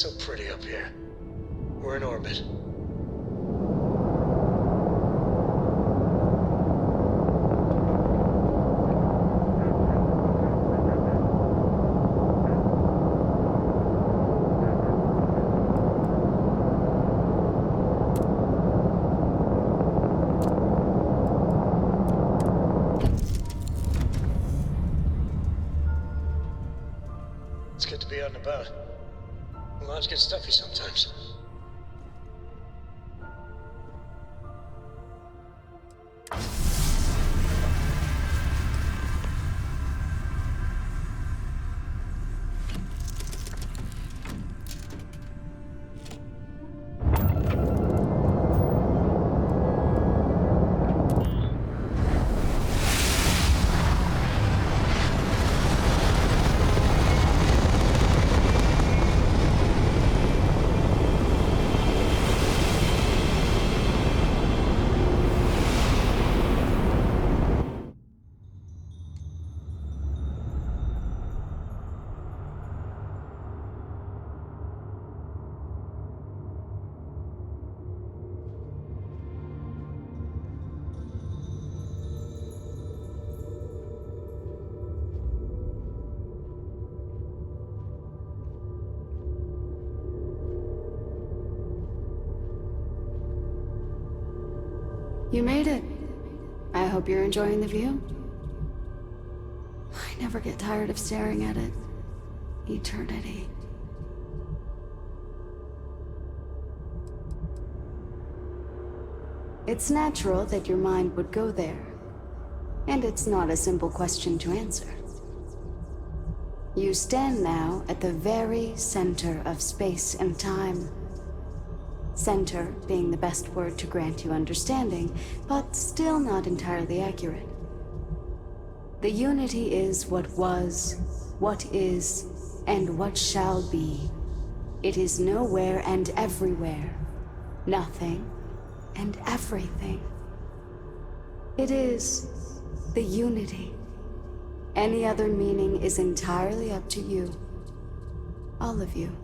so pretty up here. We're in orbit. It's good to be out and about. Lives get stuffy sometimes. You made it. I hope you're enjoying the view. I never get tired of staring at it. Eternity. It's natural that your mind would go there. And it's not a simple question to answer. You stand now at the very center of space and time. Center being the best word to grant you understanding, but still not entirely accurate. The unity is what was, what is, and what shall be. It is nowhere and everywhere. Nothing and everything. It is the unity. Any other meaning is entirely up to you. All of you.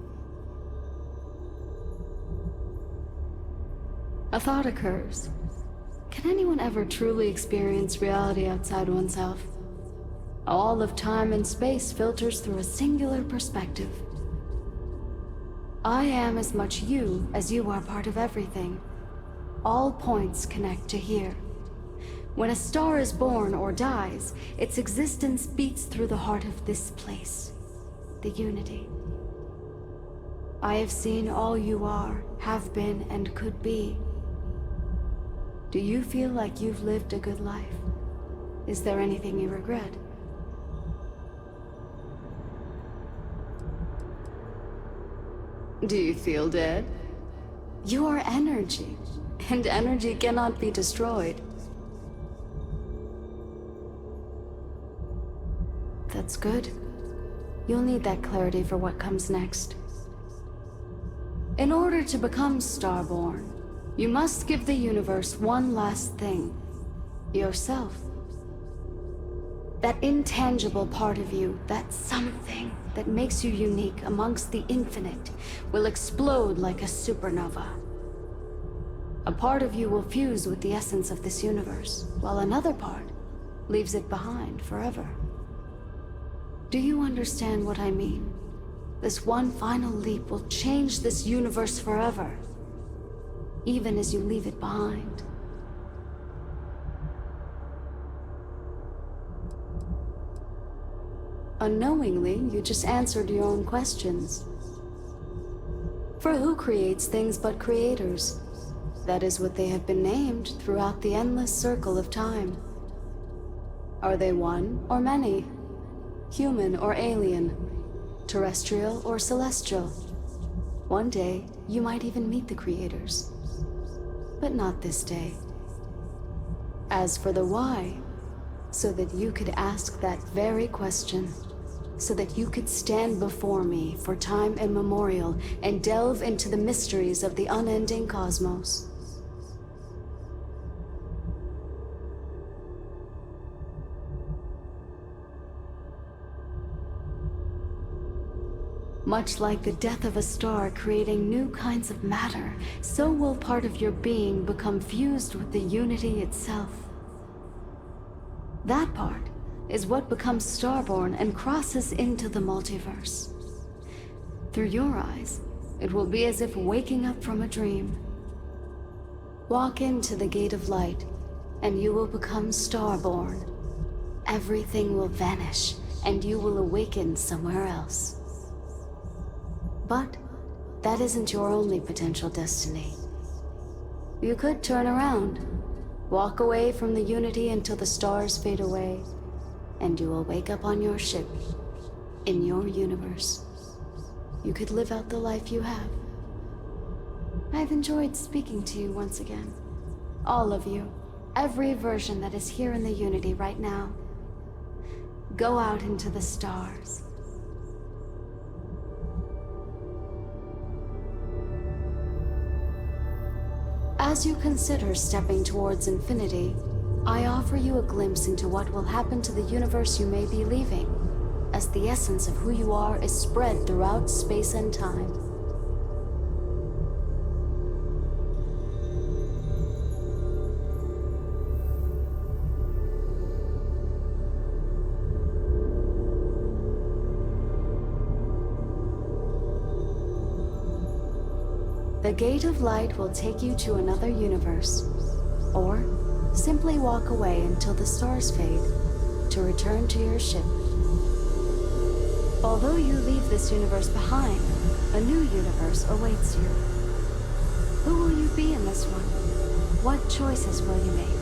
A thought occurs. Can anyone ever truly experience reality outside oneself? All of time and space filters through a singular perspective. I am as much you as you are part of everything. All points connect to here. When a star is born or dies, its existence beats through the heart of this place, the unity. I have seen all you are, have been, and could be. Do you feel like you've lived a good life? Is there anything you regret? Do you feel dead? You are energy, and energy cannot be destroyed. That's good. You'll need that clarity for what comes next. In order to become Starborn, you must give the universe one last thing. Yourself. That intangible part of you, that something that makes you unique amongst the infinite, will explode like a supernova. A part of you will fuse with the essence of this universe, while another part leaves it behind forever. Do you understand what I mean? This one final leap will change this universe forever, even as you leave it behind. Unknowingly, you just answered your own questions. For who creates things but creators? That is what they have been named throughout the endless circle of time. Are they one or many? Human or alien? Terrestrial or celestial? One day, you might even meet the creators. But not this day. As for the why, so that you could ask that very question, so that you could stand before me for time immemorial and delve into the mysteries of the unending cosmos. Much like the death of a star creating new kinds of matter, so will part of your being become fused with the unity itself. That part is what becomes starborn and crosses into the multiverse. Through your eyes, it will be as if waking up from a dream. Walk into the gate of light, and you will become starborn. Everything will vanish, and you will awaken somewhere else. But that isn't your only potential destiny. You could turn around, walk away from the unity until the stars fade away, and you will wake up on your ship, in your universe. You could live out the life you have. I've enjoyed speaking to you once again. All of you, every version that is here in the Unity right now. Go out into the stars. As you consider stepping towards infinity, I offer you a glimpse into what will happen to the universe you may be leaving, as the essence of who you are is spread throughout space and time. The Gate of Light will take you to another universe, or simply walk away until the stars fade to return to your ship. Although you leave this universe behind, a new universe awaits you. Who will you be in this one? What choices will you make?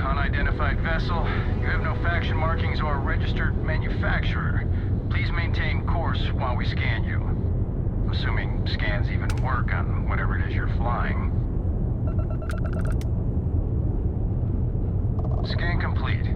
Unidentified vessel. You have no faction markings or a registered manufacturer. Please maintain course while we scan you. Assuming scans even work on whatever it is you're flying. Scan complete.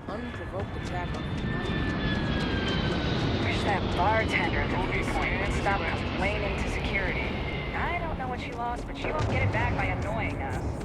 Unprovoked attack on the Wish that bartender at the viewpoint would stop complaining to security. I don't know what she lost, but she won't get it back by annoying us.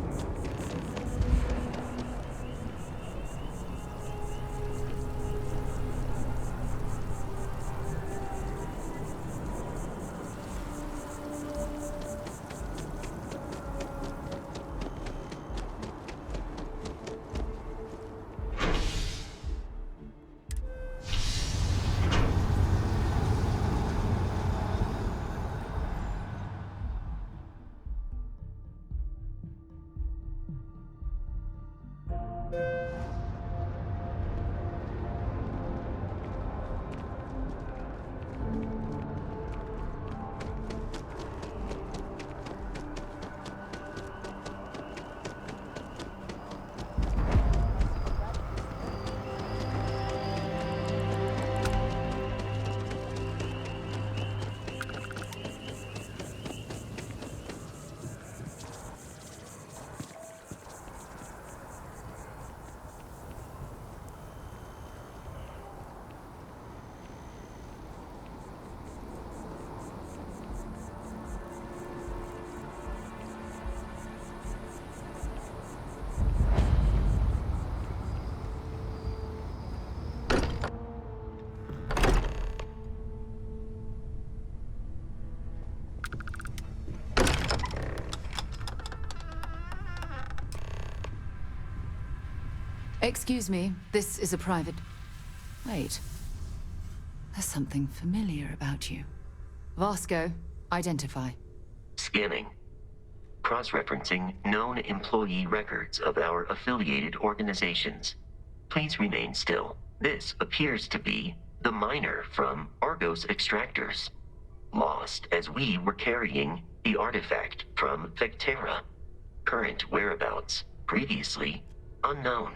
Excuse me, this is a private... Wait. There's something familiar about you. Vasco, identify. Scanning. Cross-referencing known employee records of our affiliated organizations. Please remain still. This appears to be the miner from Argos Extractors. Lost as we were carrying the artifact from Vectera. Current whereabouts, previously unknown.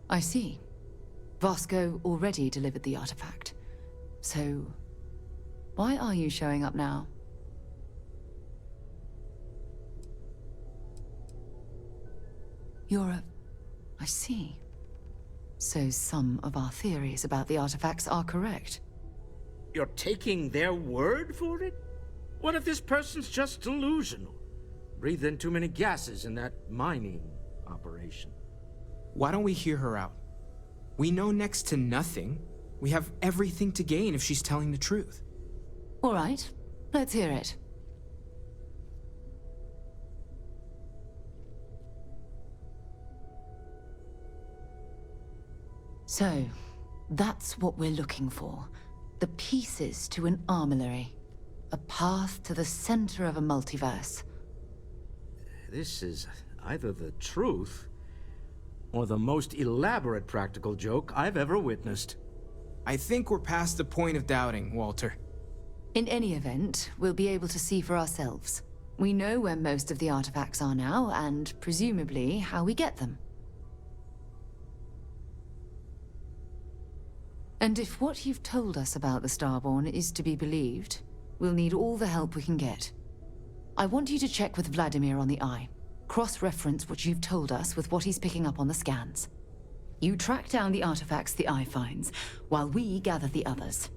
I see. Vasco already delivered the artifact. So, why are you showing up now? I see. So some of our theories about the artifacts are correct. You're taking their word for it? What if this person's just delusional? Breathed in too many gases in that mining operation. Why don't we hear her out? We know next to nothing. We have everything to gain if she's telling the truth. All right, let's hear it. So, that's what we're looking for. The pieces to an armillary. A path to the center of a multiverse. This is either the truth, or the most elaborate practical joke I've ever witnessed. I think we're past the point of doubting, Walter. In any event, we'll be able to see for ourselves. We know where most of the artifacts are now, and presumably how we get them. And if what you've told us about the Starborn is to be believed, we'll need all the help we can get. I want you to check with Vladimir on the Eye. Cross-reference what you've told us with what he's picking up on the scans. You track down the artifacts the Eye finds, while we gather the others.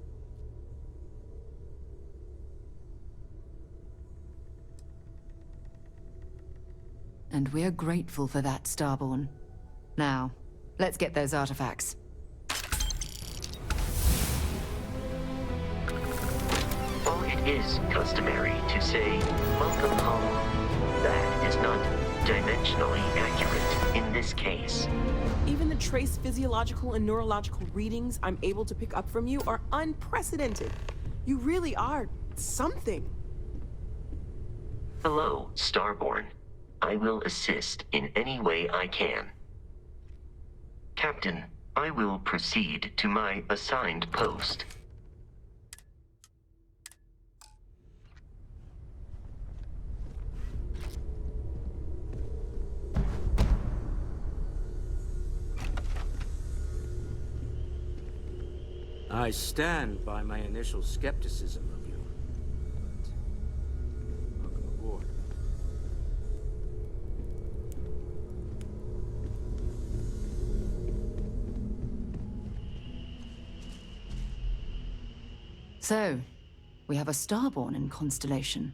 And we're grateful for that, Starborn. Now, let's get those artifacts. While it is customary to say, "Welcome home," that is not dimensionally accurate in this case. Even the trace physiological and neurological readings I'm able to pick up from you are unprecedented. You really are something. Hello, Starborn. I will assist in any way I can. Captain, I will proceed to my assigned post. I stand by my initial skepticism of you. But welcome aboard. So, we have a Starborn in Constellation.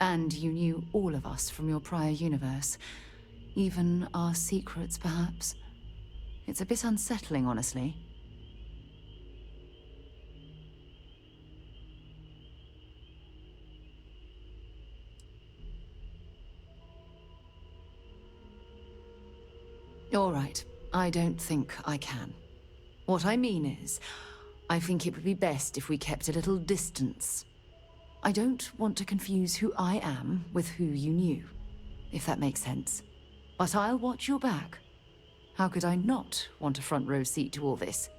And you knew all of us from your prior universe. Even our secrets, perhaps. It's a bit unsettling, honestly. All right, I don't think I can. What I mean is, I think it would be best if we kept a little distance. I don't want to confuse who I am with who you knew, if that makes sense. But I'll watch your back. How could I not want a front row seat to all this?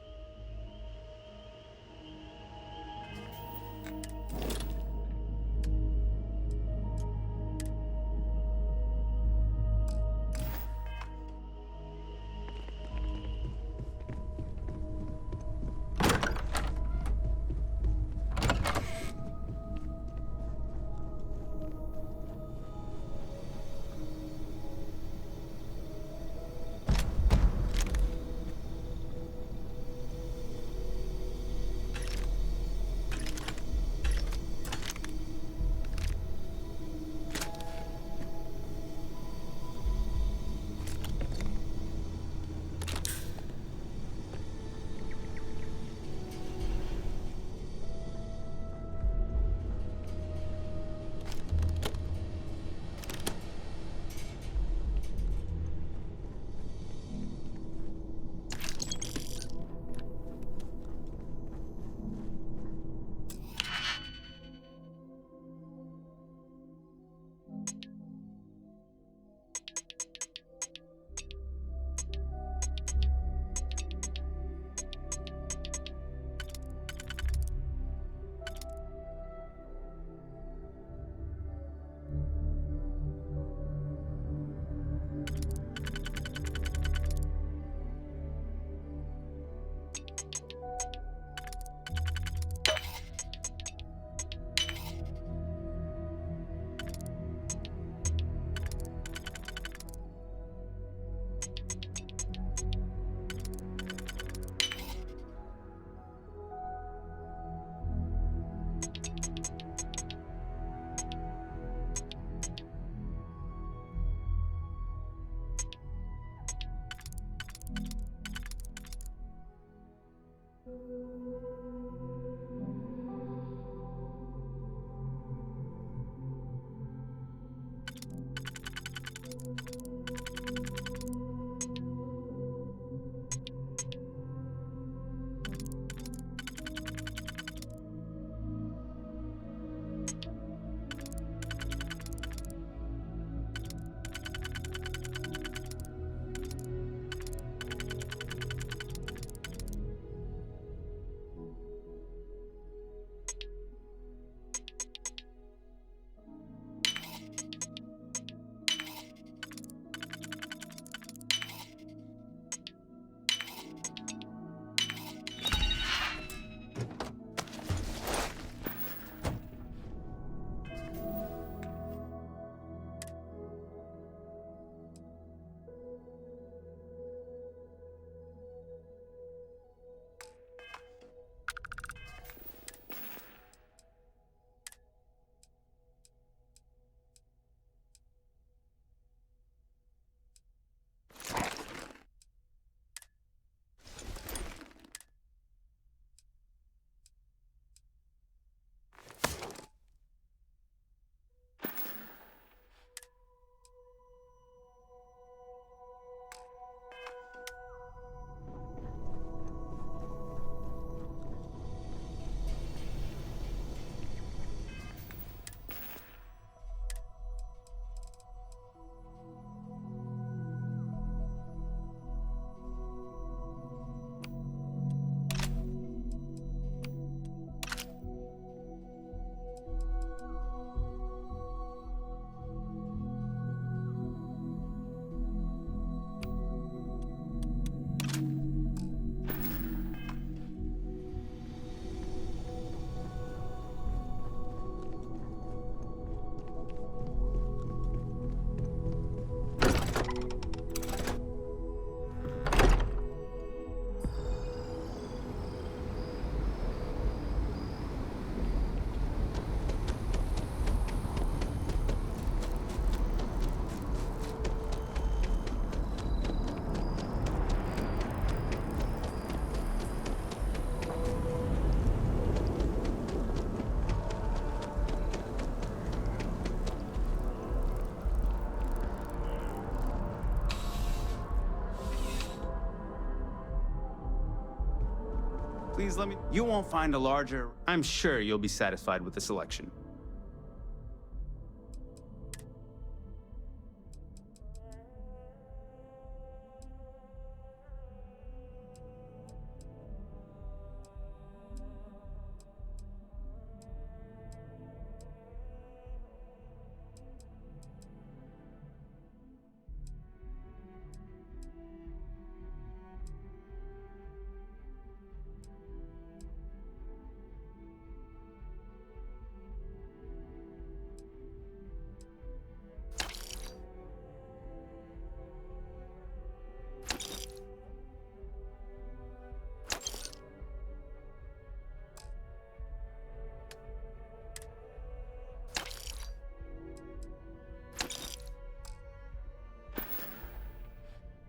Please let me... You won't find a larger... I'm sure you'll be satisfied with the selection.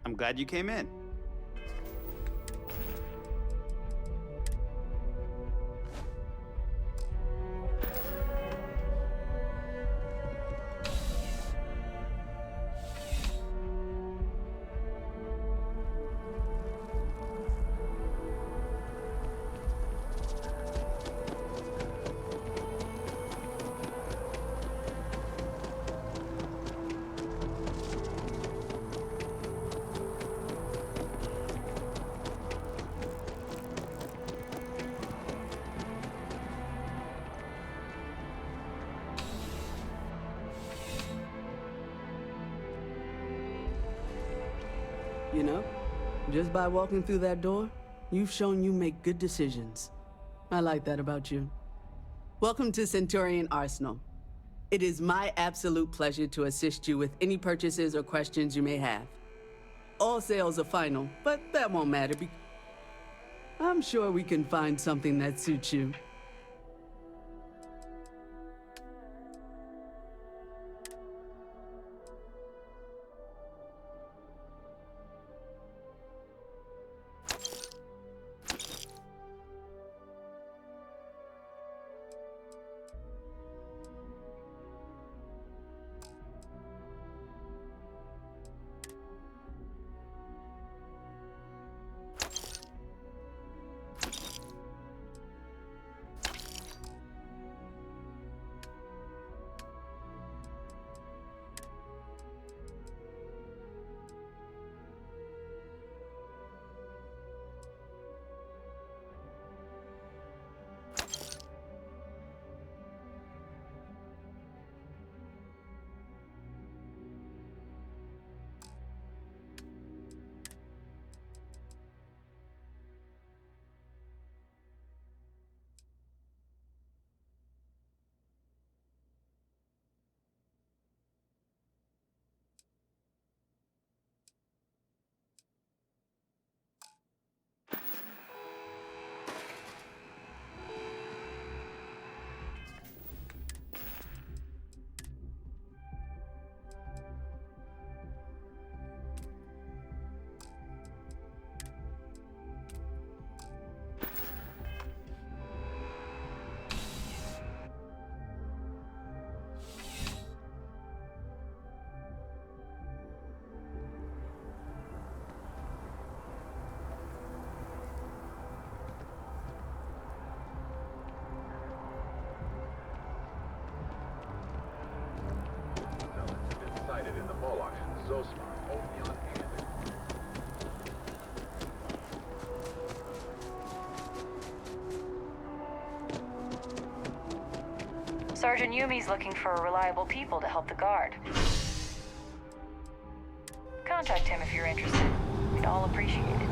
I'm glad you came in. You know, just by walking through that door, you've shown you make good decisions. I like that about you. Welcome to Centurion Arsenal. It is my absolute pleasure to assist you with any purchases or questions you may have. All sales are final, but that won't matter because I'm sure we can find something that suits you. In the mall auction, Zosmar, only on hand. Sergeant Yumi's looking for reliable people to help the guard. Contact him if you're interested. We'd all appreciate it.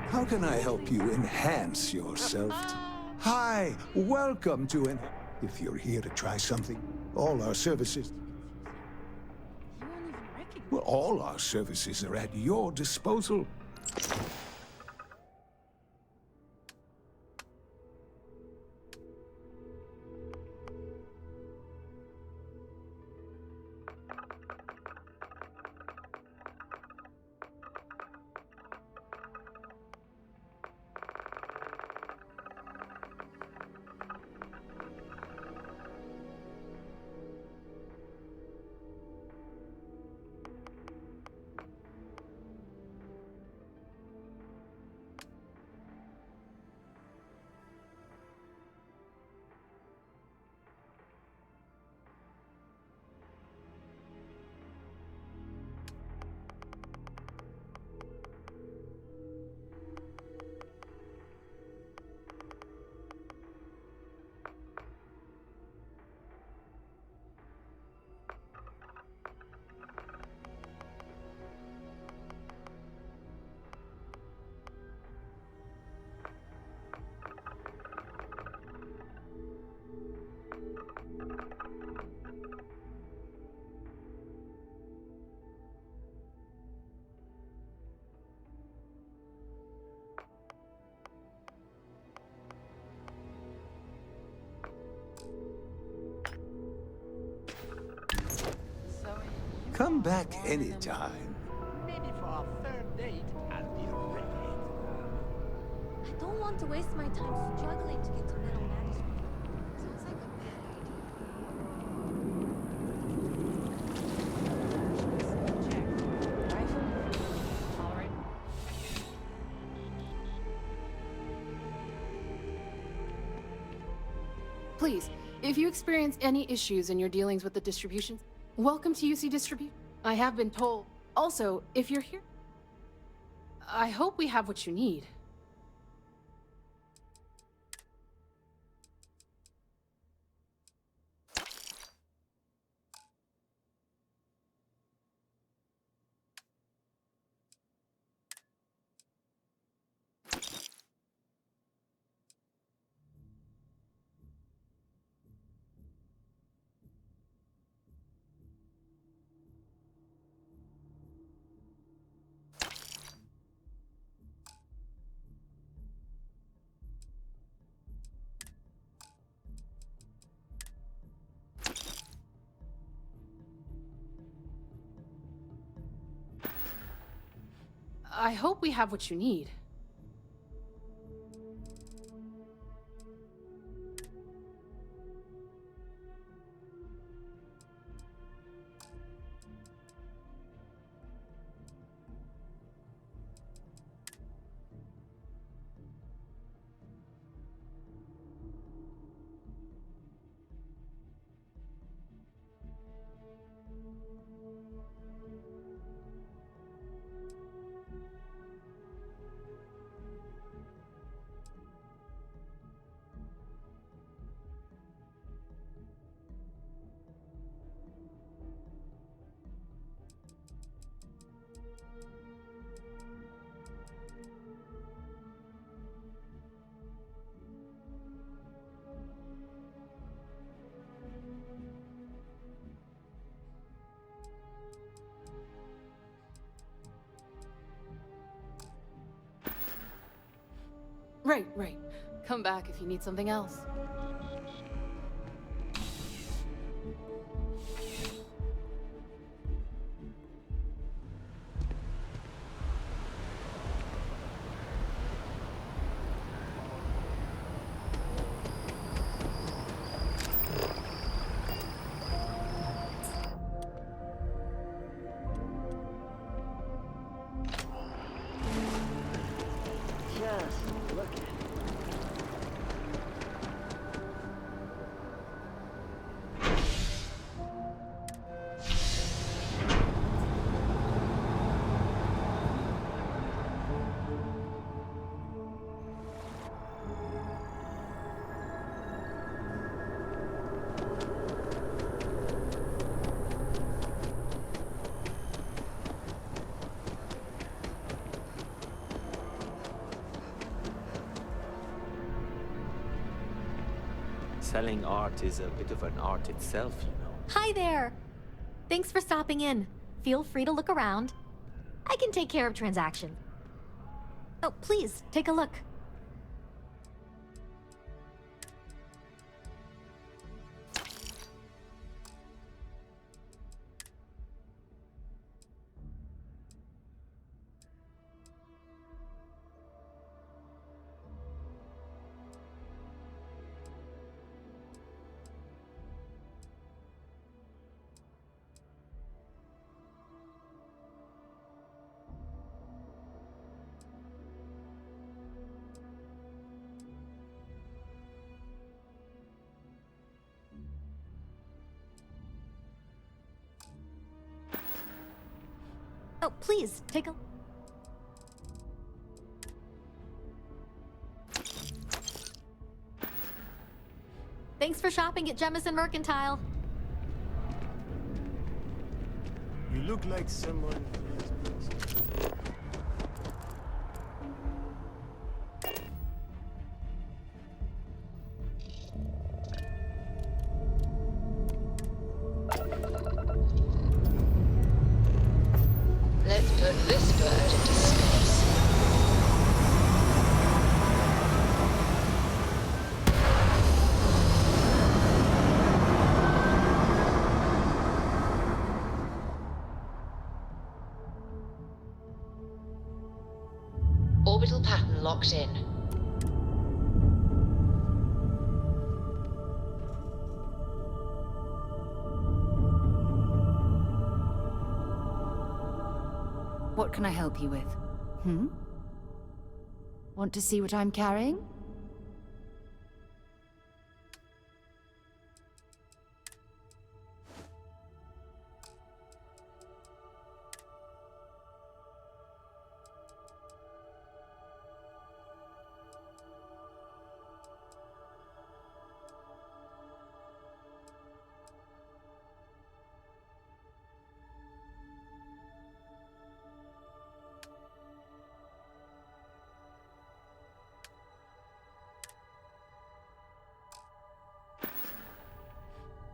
How can I help you enhance yourself? Hi, welcome to an... If you're here to try something, all our services... Well, all our services are at your disposal. Come back anytime. Maybe for our third date, I'll be ready. I don't want to waste my time struggling to get to middle management. Sounds like a bad Please, if you experience any issues in your dealings with the distribution, welcome to UC Distribute. I have been told. Also, if you're here, I hope we have what you need. I hope we have what you need. Right. Come back if you need something else. Just look at it. Selling art is a bit of an art itself, you know. Hi there! Thanks for stopping in. Feel free to look around. I can take care of transactions. Oh, please, take a look. Oh, please, take a... Thanks for shopping at Jemison Mercantile. You look like someone... Let's put this bird into space. orbital pattern locked in. What can I help you with? Want to see what I'm carrying?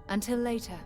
Until later.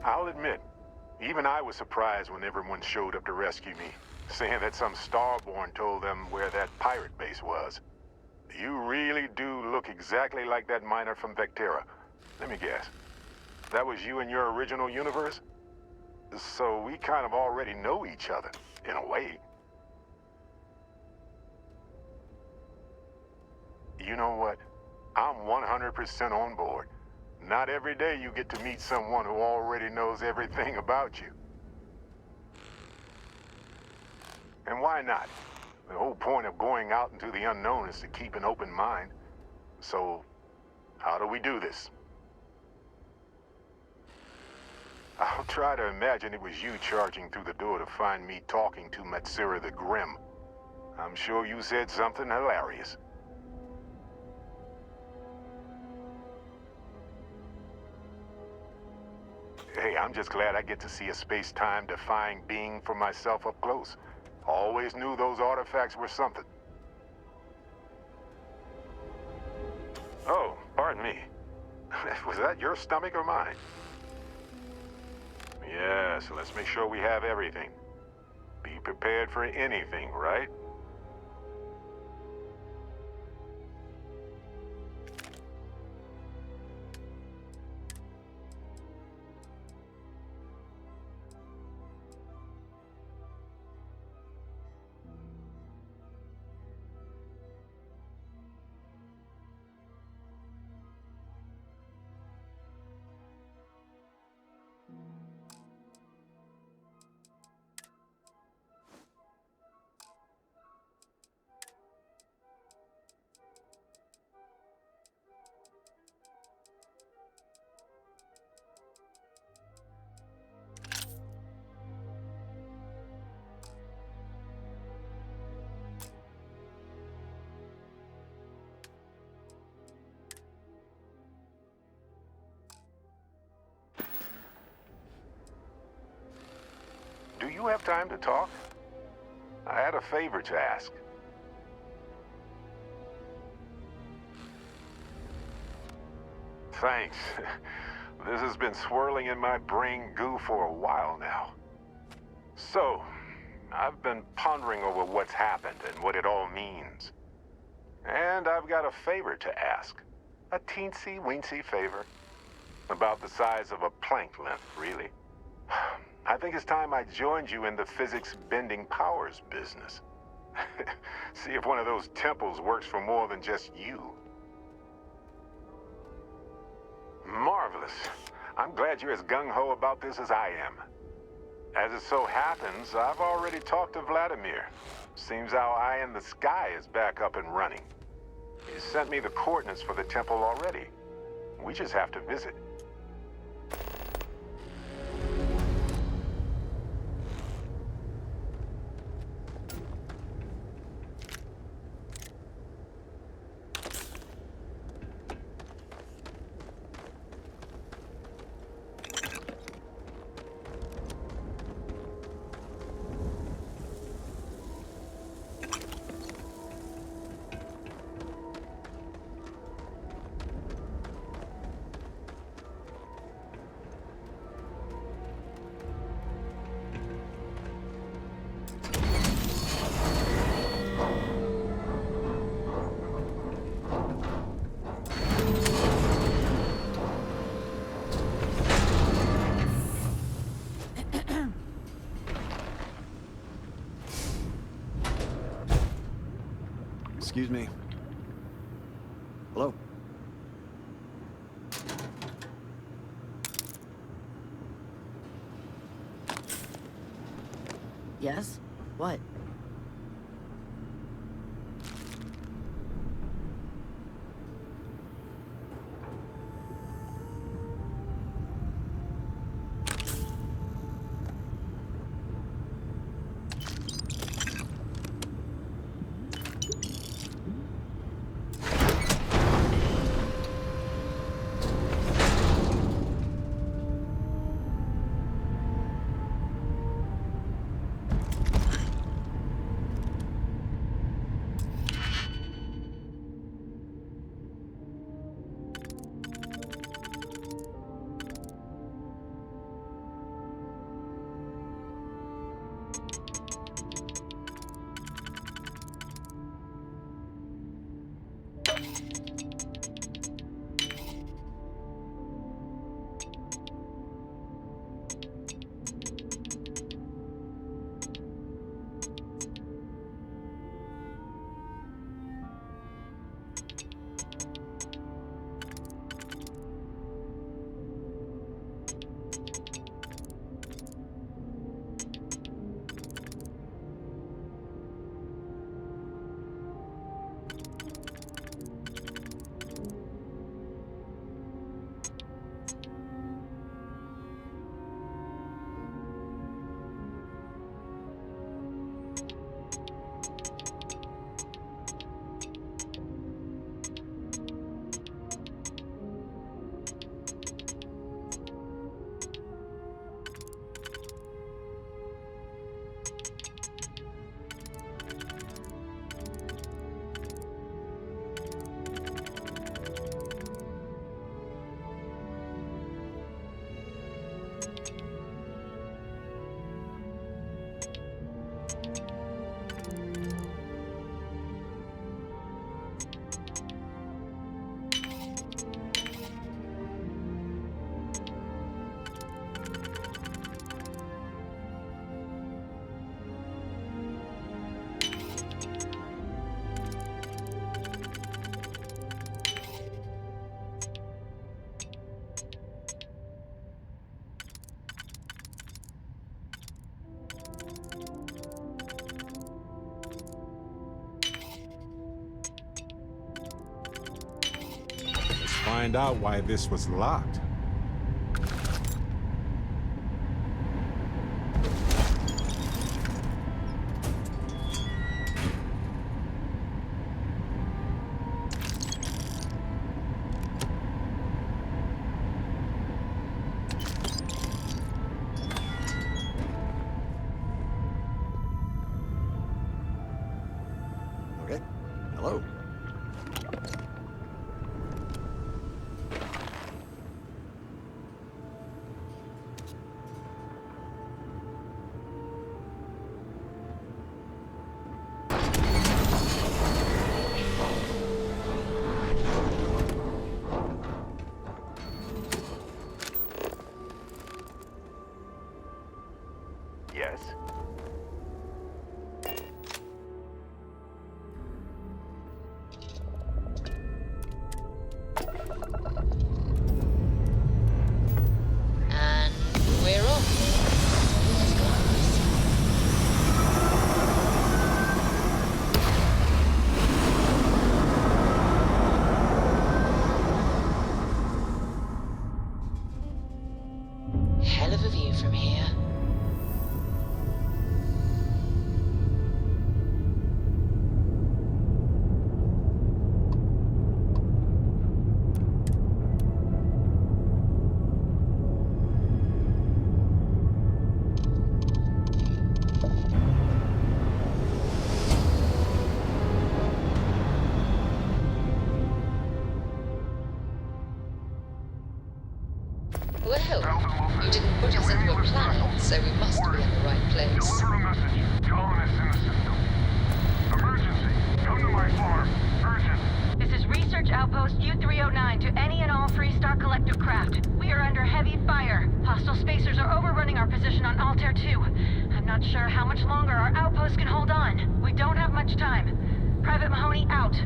I'll admit, even I was surprised when everyone showed up to rescue me, saying that some Starborn told them where that pirate base was. You really do look exactly like that miner from Vectera. Let me guess. That was you in your original universe? So we kind of already know each other, in a way. You know what? I'm 100% on board. Not every day you get to meet someone who already knows everything about you. And why not? The whole point of going out into the unknown is to keep an open mind. So, how do we do this? I'll try to imagine it was you charging through the door to find me talking to Matsura the Grim. I'm sure you said something hilarious. Hey, I'm just glad I get to see a space-time defying being for myself up close. Always knew those artifacts were something. Oh, pardon me. Was that your stomach or mine? Yes, let's make sure we have everything. Be prepared for anything, right? Do you have time to talk? I had a favor to ask. Thanks. This has been swirling in my brain goo for a while now. So, I've been pondering over what's happened and what it all means. And I've got a favor to ask. A teensy-weensy favor. About the size of a plank length, really. I think it's time I joined you in the physics-bending powers business. See if one of those temples works for more than just you. Marvelous. I'm glad you're as gung-ho about this as I am. As it so happens, I've already talked to Vladimir. Seems our eye in the sky is back up and running. He sent me the coordinates for the temple already. We just have to visit. Excuse me. Hello? Yes? What? Find out why this was locked. Okay. Hello. Yes? And we're off. Hell of a view from here. Well, you didn't put us into a planet, so we must be in the right place. Deliver a message. Colonists in the system. Emergency. Come to my farm. Urgent. This is Research Outpost U-309 to any and all Freestar Collective craft. We are under heavy fire. Hostile spacers are overrunning our position on Altair 2. I'm not sure how much longer our outpost can hold on. We don't have much time. Private Mahoney out.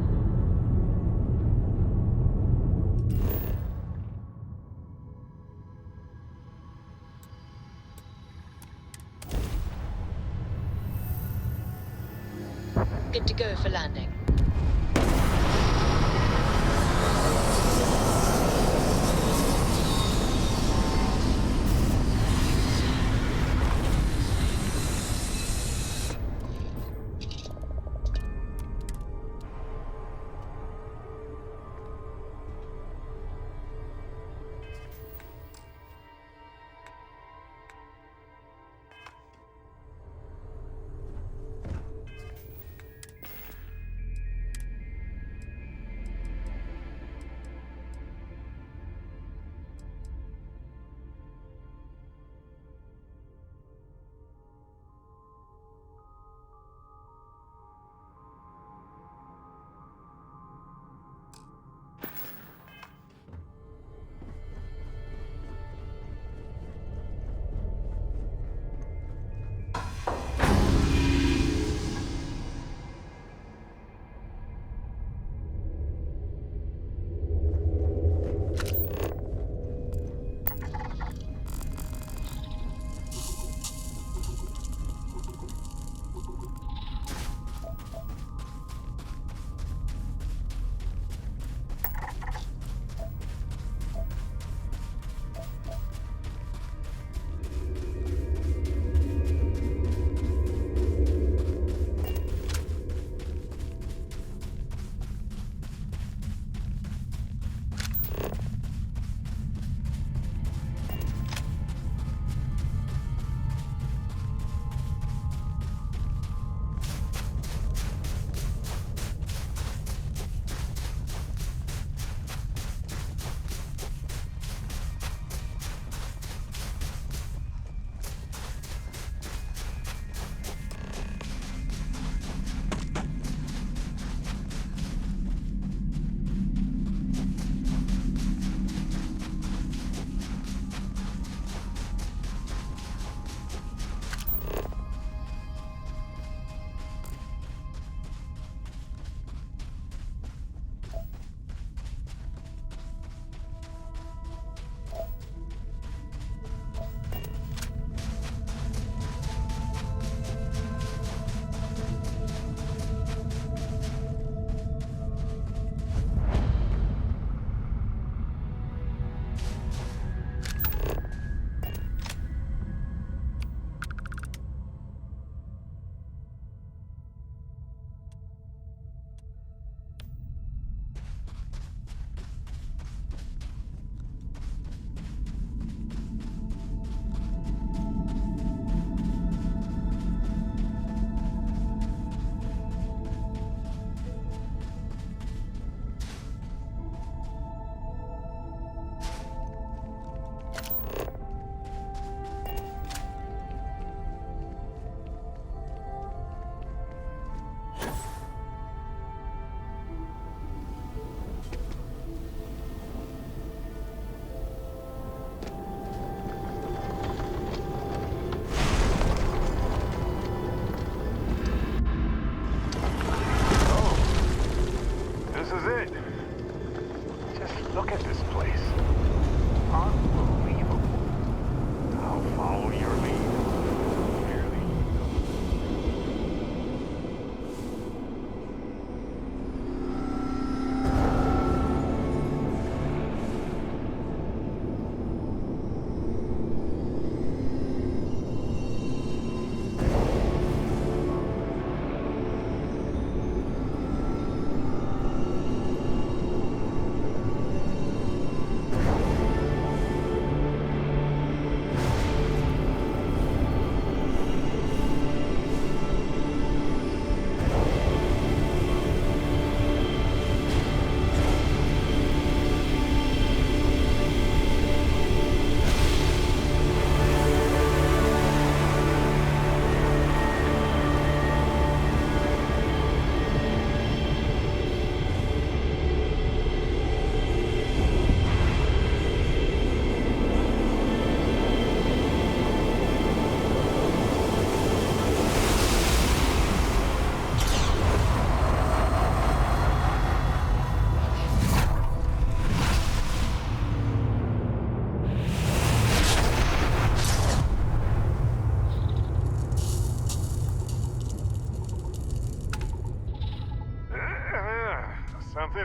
Good to go for landing.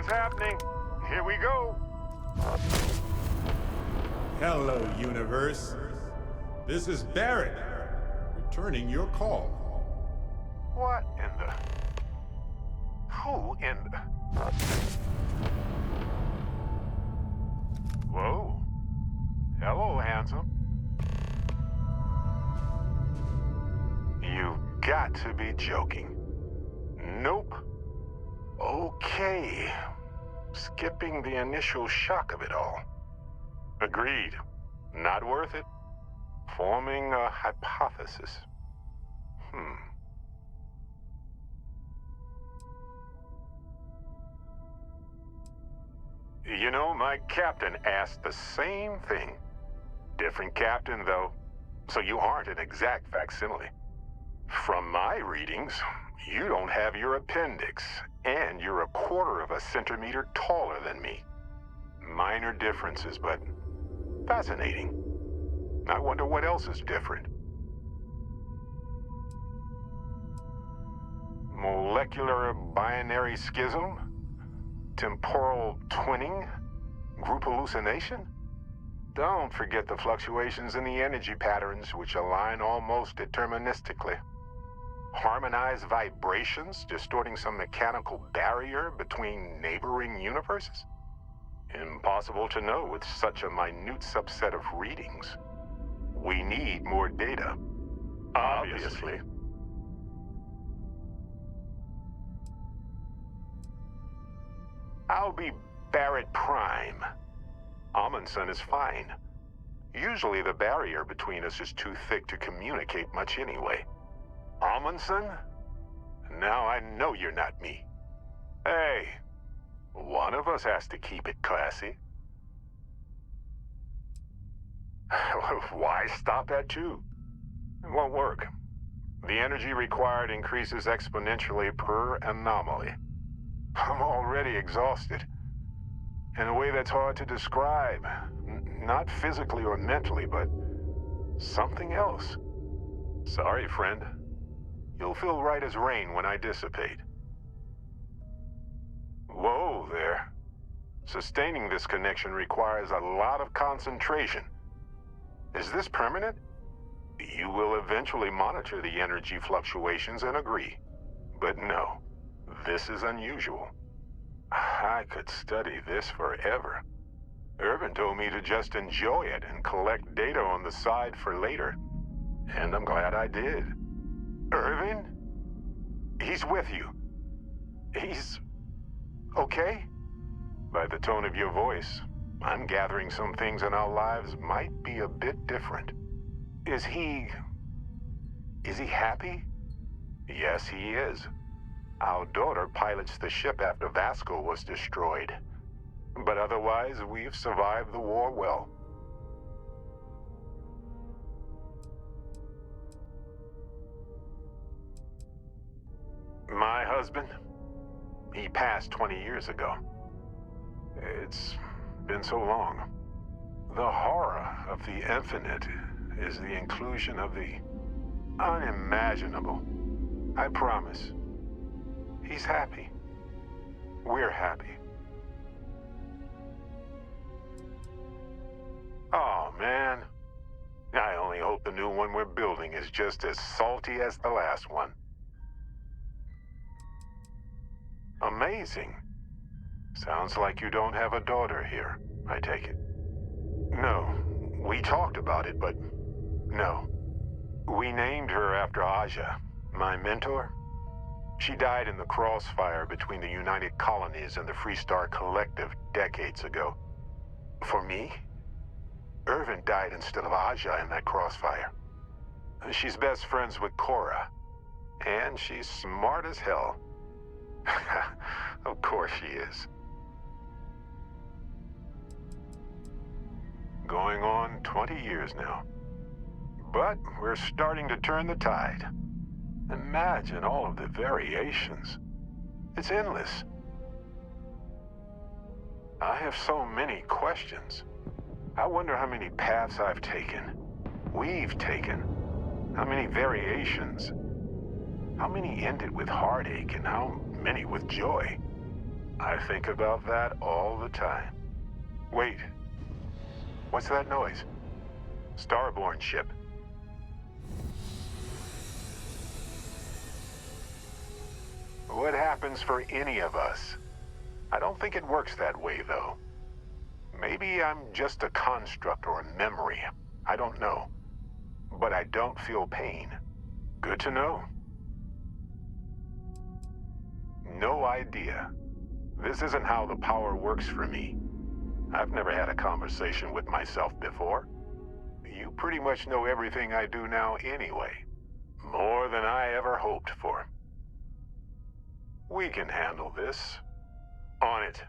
Something's happening. Here we go. Hello, universe. This is Barrett, returning your call. What in the... Who in the... Whoa. Hello, handsome. You've got to be joking. Nope. Okay. Skipping the initial shock of it all. Agreed. Not worth it. Forming a hypothesis. You know, my captain asked the same thing. Different captain, though, so you aren't an exact facsimile. From my readings, you don't have your appendix, and you're a quarter of a centimeter taller than me. Minor differences, but fascinating. I wonder what else is different. Molecular binary schism? Temporal twinning? Group hallucination? Don't forget the fluctuations in the energy patterns, which align almost deterministically. Harmonized vibrations distorting some mechanical barrier between neighboring universes? Impossible to know with such a minute subset of readings. We need more data. Obviously. I'll be Barrett Prime. Amundsen is fine. Usually the barrier between us is too thick to communicate much anyway. Amundsen? Now I know you're not me. Hey, one of us has to keep it classy. Why stop at 2? It won't work. The energy required increases exponentially per anomaly. I'm already exhausted. In a way that's hard to describe. Not physically or mentally, but something else. Sorry, friend. You'll feel right as rain when I dissipate. Whoa there. Sustaining this connection requires a lot of concentration. Is this permanent? You will eventually monitor the energy fluctuations and agree. But no, this is unusual. I could study this forever. Irvin told me to just enjoy it and collect data on the side for later. And I'm glad I did. Irvin? He's with you. He's... okay? By the tone of your voice, I'm gathering some things in our lives might be a bit different. Is he happy? Yes, he is. Our daughter pilots the ship after Vasco was destroyed. But otherwise, we've survived the war well. My husband? He passed 20 years ago. It's been so long. The horror of the infinite is the inclusion of the unimaginable. I promise. He's happy. We're happy. Oh, man. I only hope the new one we're building is just as salty as the last one. Amazing. Sounds like you don't have a daughter here, I take it. No, we talked about it, but no. We named her after Aja, my mentor. She died in the crossfire between the United Colonies and the Freestar Collective decades ago. For me, Irvin died instead of Aja in that crossfire. She's best friends with Cora, and she's smart as hell. Of course she is. Going on 20 years now. But we're starting to turn the tide. Imagine all of the variations. It's endless. I have so many questions. I wonder how many paths I've taken, we've taken, how many variations, how many ended with heartache and how many with joy. I think about that all the time. Wait. What's that noise? Starborn ship. What happens for any of us? I don't think it works that way, though. Maybe I'm just a construct or a memory. I don't know. But I don't feel pain. Good to know. No idea. This isn't how the power works for me. I've never had a conversation with myself before. You pretty much know everything I do now anyway. More than I ever hoped for. We can handle this. On it.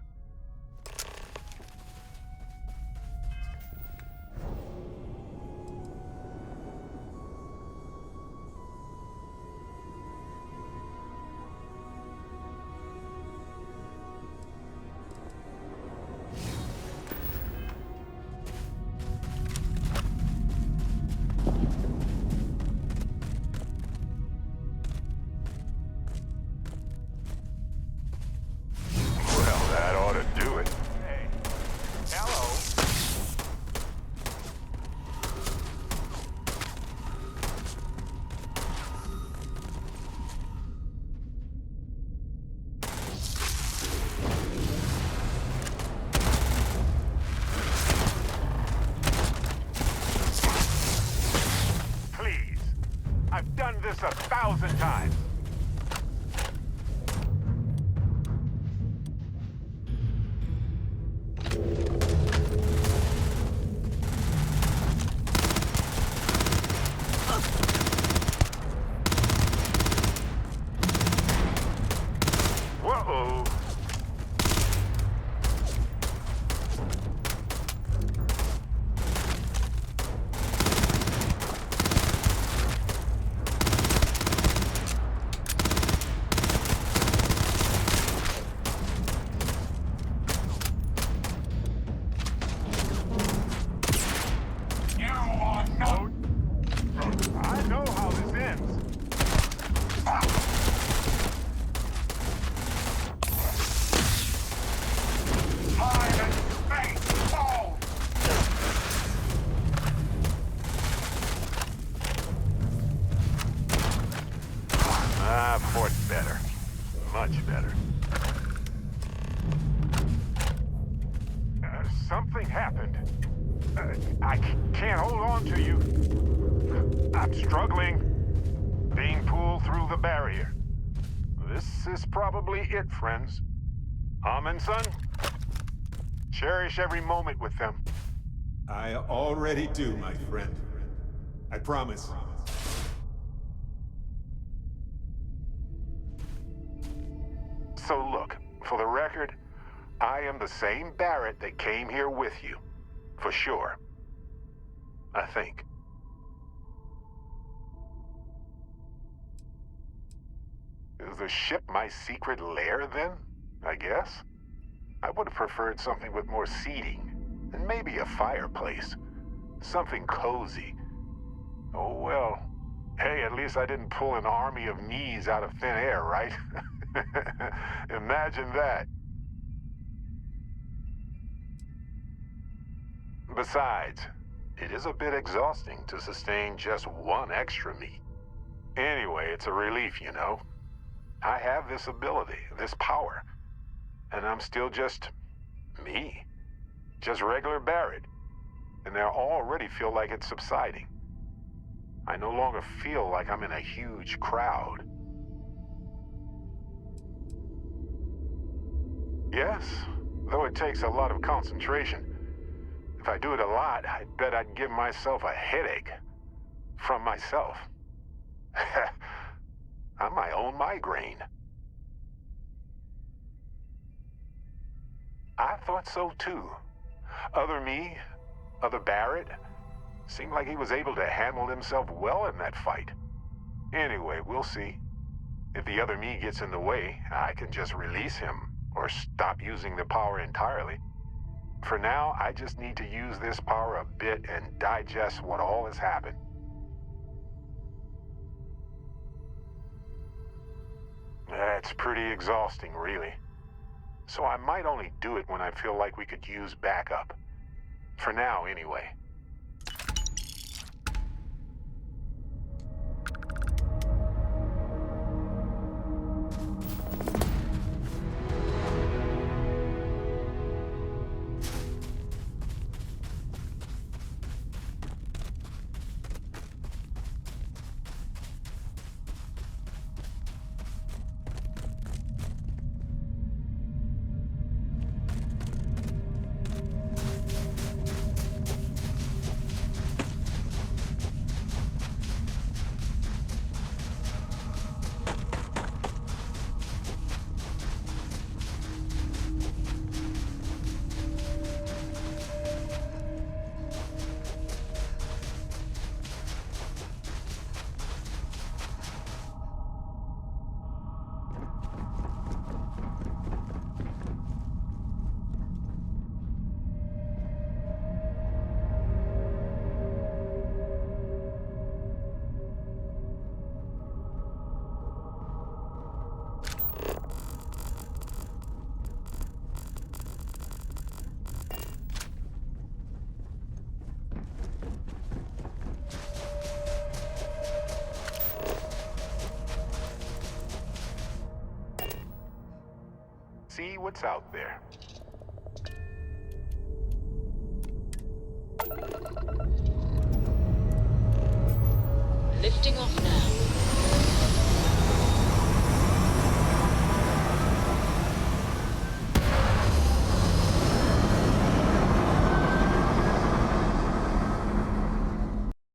I've done this 1,000 times. Whoa. I know how this ends. Time and space fall. Port's better. Much better. Something happened. I can't hold on to you. I'm struggling. Being pulled through the barrier. This is probably it, friends. Amundsen, cherish every moment with them. I already do, my friend. I promise. So look, for the record, I am the same Barrett that came here with you. For sure. I think. Is the ship my secret lair, then? I guess? I would have preferred something with more seating. And maybe a fireplace. Something cozy. Oh well. Hey, at least I didn't pull an army of knees out of thin air, right? Imagine that. Besides, it is a bit exhausting to sustain just one extra me. Anyway, it's a relief, you know. I have this ability, this power, and I'm still just me. Just regular Barrett. And I already feel like it's subsiding. I no longer feel like I'm in a huge crowd. Yes, though it takes a lot of concentration. If I do it a lot, I bet I'd give myself a headache. From myself. I'm my own migraine. I thought so too. Other me, other Barrett, seemed like he was able to handle himself well in that fight. Anyway, we'll see. If the other me gets in the way, I can just release him or stop using the power entirely. For now, I just need to use this power a bit and digest what all has happened. That's pretty exhausting, really. so I might only do it when I feel like we could use backup. For now, anyway. See what's out there.